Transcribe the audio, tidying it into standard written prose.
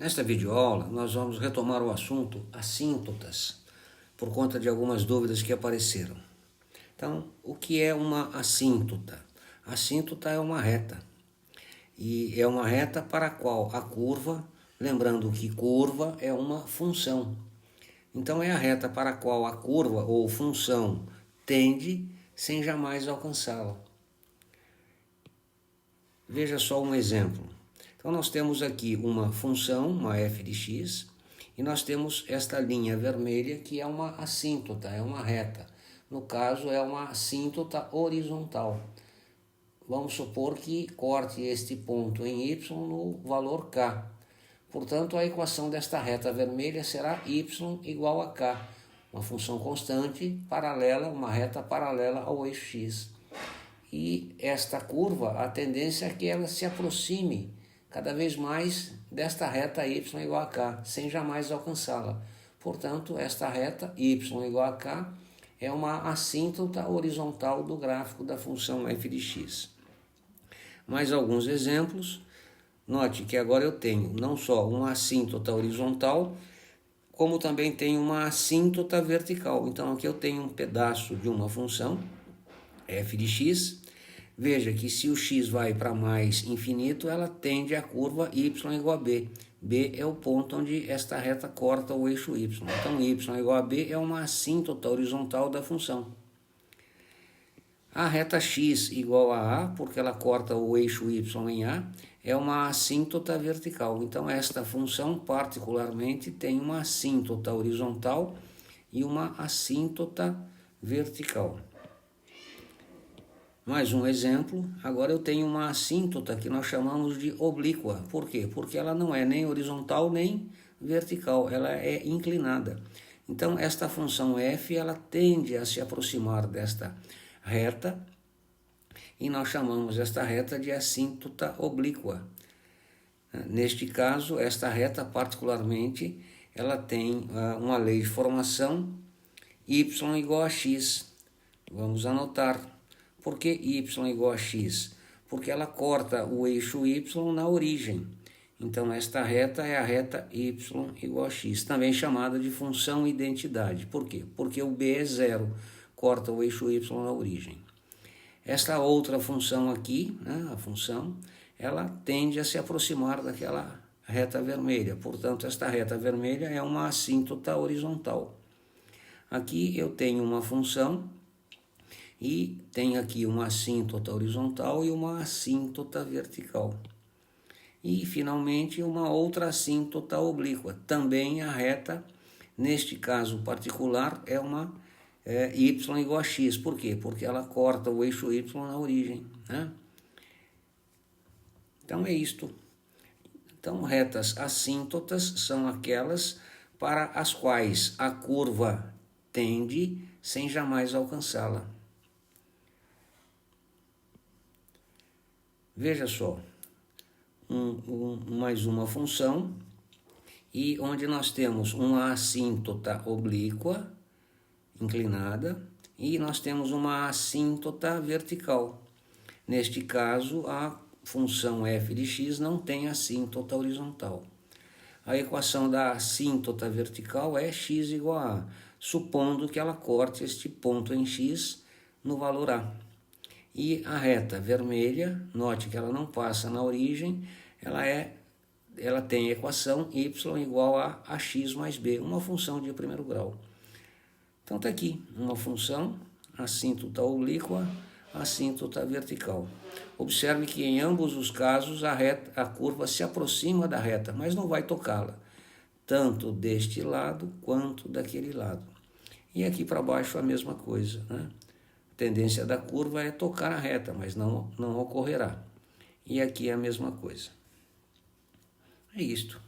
Nesta videoaula, nós vamos retomar o assunto assíntotas, por conta de algumas dúvidas que apareceram. Então, o que é uma assíntota? Assíntota é uma reta, e é uma reta para a qual a curva, lembrando que curva é uma função. Então, é a reta para a qual a curva ou função tende sem jamais alcançá-la. Veja só um exemplo. Então, nós temos aqui uma função, uma f de x, e nós temos esta linha vermelha que é uma assíntota, é uma reta. No caso, é uma assíntota horizontal. Vamos supor que corte este ponto em y no valor k. Portanto, a equação desta reta vermelha será y igual a k, uma função constante paralela, uma reta paralela ao eixo x. E esta curva, a tendência é que ela se aproxime cada vez mais desta reta y igual a k, sem jamais alcançá-la. Portanto, esta reta y igual a k é uma assíntota horizontal do gráfico da função f de x. Mais alguns exemplos. Note que agora eu tenho não só uma assíntota horizontal, como também tenho uma assíntota vertical. Então aqui eu tenho um pedaço de uma função, f de x. Veja que se o x vai para mais infinito, ela tende a curva y igual a b. B é o ponto onde esta reta corta o eixo y. Então y igual a b é uma assíntota horizontal da função. A reta x igual a porque ela corta o eixo y em a, é uma assíntota vertical. Então esta função particularmente tem uma assíntota horizontal e uma assíntota vertical. Mais um exemplo, agora eu tenho uma assíntota que nós chamamos de oblíqua. Por quê? Porque ela não é nem horizontal nem vertical, ela é inclinada. Então esta função f, ela tende a se aproximar desta reta e nós chamamos esta reta de assíntota oblíqua. Neste caso, esta reta particularmente, ela tem uma lei de formação y igual a x. Vamos anotar. Por que y igual a x? Porque ela corta o eixo y na origem. Então, esta reta é a reta y igual a x, também chamada de função identidade. Por quê? Porque o b é zero, corta o eixo y na origem. Esta outra função aqui, a função, ela tende a se aproximar daquela reta vermelha. Portanto, esta reta vermelha é uma assíntota horizontal. Aqui eu tenho uma função e tem aqui uma assíntota horizontal e uma assíntota vertical. E, finalmente, uma outra assíntota oblíqua. Também a reta, neste caso particular, é uma y igual a x. Por quê? Porque ela corta o eixo y na origem. Então, é isto. Então, retas assíntotas são aquelas para as quais a curva tende sem jamais alcançá-la. Veja só, mais uma função, e onde nós temos uma assíntota oblíqua, inclinada, e nós temos uma assíntota vertical. Neste caso, a função f de x não tem assíntota horizontal. A equação da assíntota vertical é x igual a supondo que ela corte este ponto em x no valor a. E a reta vermelha, note que ela não passa na origem, ela tem a equação y igual a ax mais b, uma função de primeiro grau. Então está aqui, uma função, assíntota oblíqua, assíntota vertical. Observe que em ambos os casos a curva se aproxima da reta, mas não vai tocá-la, tanto deste lado quanto daquele lado. E aqui para baixo a mesma coisa, A tendência da curva é tocar a reta, mas não ocorrerá. E aqui é a mesma coisa. É isto.